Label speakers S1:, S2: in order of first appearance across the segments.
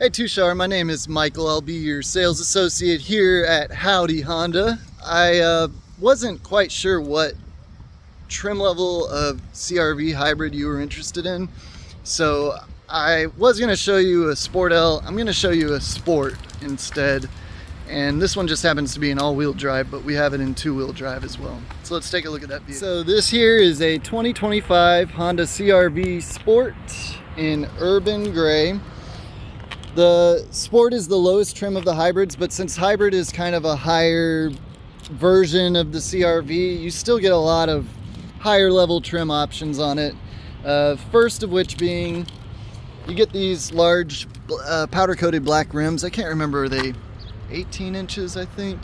S1: Hey Tushar, my name is Michael. I'll be your sales associate here at Howdy Honda. I wasn't quite sure what trim level of CRV hybrid you were interested in, so I was going to show you a Sport L. I'm going to show you a Sport instead, and this one just happens to be an all-wheel drive, but we have it in two-wheel drive as well. So let's take a look at that vehicle. So this here is a 2025 Honda CRV Sport in urban gray. The Sport is the lowest trim of the hybrids, but since hybrid is kind of a higher version of the CRV, you still get a lot of higher level trim options on it. First of which being, you get these large powder coated black rims. I can't remember, are they 18 inches, I think?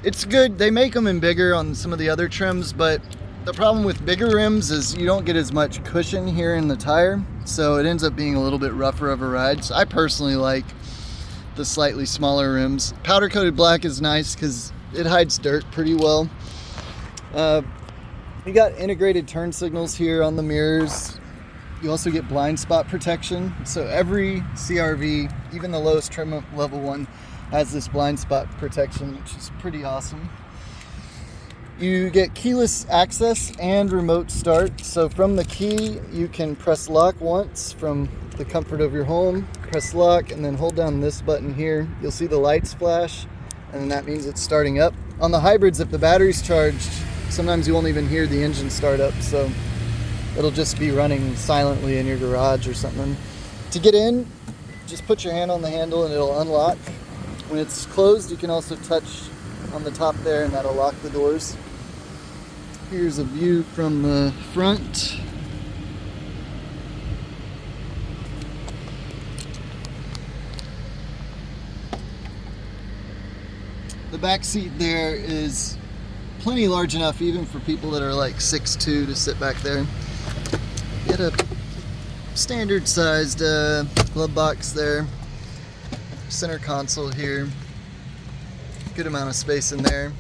S1: It's good. They make them in bigger on some of the other trims, but the problem with bigger rims is you don't get as much cushion here in the tire, so it ends up being a little bit rougher of a ride. So I personally like the slightly smaller rims. Powder coated black is nice because it hides dirt pretty well. You got integrated turn signals here on the mirrors. You also get blind spot protection. So every CRV, even the lowest trim level one, has this blind spot protection, which is pretty awesome. You get keyless access and remote start. So from the key, you can press lock once from the comfort of your home, press lock, and then hold down this button here. You'll see the lights flash, and then that means it's starting up. On the hybrids, if the battery's charged, sometimes you won't even hear the engine start up, so it'll just be running silently in your garage or something. To get in, just put your hand on the handle and it'll unlock. When it's closed, you can also touch on the top there and that'll lock the doors. Here's a view from the front. The back seat there is plenty large enough even for people that are like 6'2" to sit back there. Get a standard sized glove box there. Center console here. Good amount of space in there.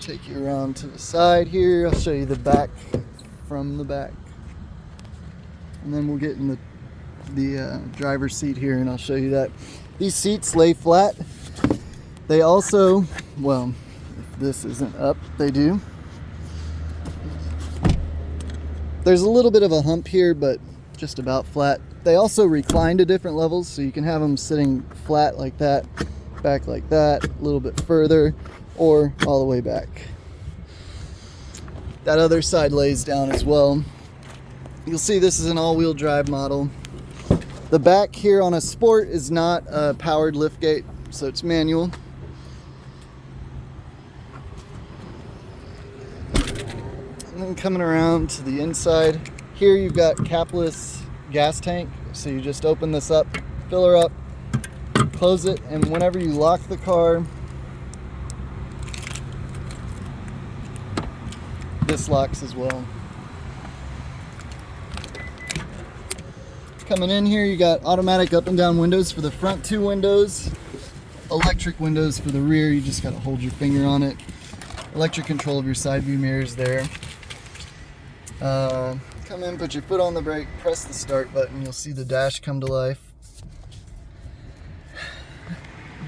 S1: Take you around to the side here. I'll show you the back from the back. And then we'll get in the driver's seat here and I'll show you that. These seats lay flat. They also, well, if this isn't up, they do. There's a little bit of a hump here, but just about flat. They also recline to different levels, so you can have them sitting flat like that, back like that, a little bit further, or all the way back. That other side lays down as well. You'll see this is an all-wheel drive model. The back here on a Sport is not a powered liftgate, so it's manual. And then coming around to the inside, here you've got capless gas tank. So you just open this up, fill her up, close it, and whenever you lock the car, this locks as well. Coming in here, you got automatic up and down windows for the front two windows, electric windows for the rear. You just got to hold your finger on it. Electric control of your side view mirrors there. Come in, put your foot on the brake, press the start button, you'll see the dash come to life.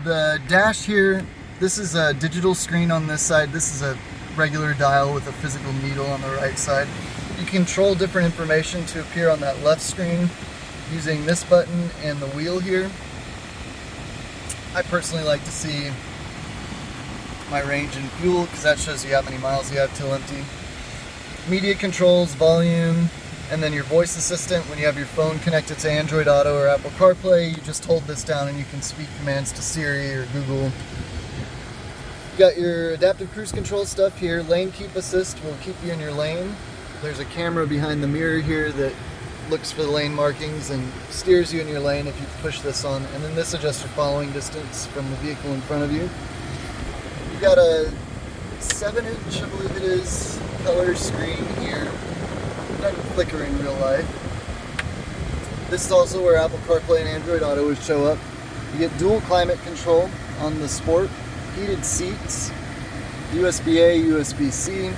S1: The dash here, this is a digital screen on this side. This is a regular dial with a physical needle on the right side. You control different information to appear on that left screen using this button and the wheel here. I personally like to see my range and fuel because that shows you how many miles you have till empty. Media controls, volume, and then your voice assistant. When you have your phone connected to Android Auto or Apple CarPlay, you just hold this down and you can speak commands to Siri or Google. You got your adaptive cruise control stuff here. Lane keep assist will keep you in your lane. There's a camera behind the mirror here that looks for the lane markings and steers you in your lane if you push this on. And then this adjusts your following distance from the vehicle in front of you. You got a 7-inch, I believe it is, color screen here. It doesn't flicker in real life. This is also where Apple CarPlay and Android Auto would show up. You get dual climate control on the Sport, heated seats, USB-A, USB-C.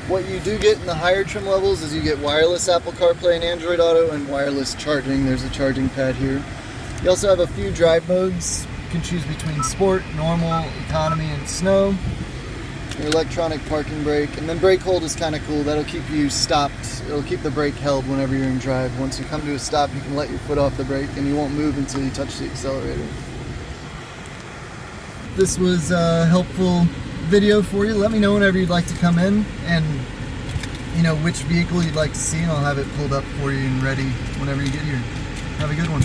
S1: What you do get in the higher trim levels is you get wireless Apple CarPlay and Android Auto and wireless charging. There's a charging pad here. You also have a few drive modes. You can choose between sport, normal, economy, and snow. Your electronic parking brake, and then brake hold is kind of cool. That'll keep you stopped. It'll keep the brake held whenever you're in drive. Once you come to a stop, you can let your foot off the brake and you won't move until you touch the accelerator. This was a helpful video for you. Let me know whenever you'd like to come in and which vehicle you'd like to see, and I'll have it pulled up for you and ready whenever you get here. Have a good one.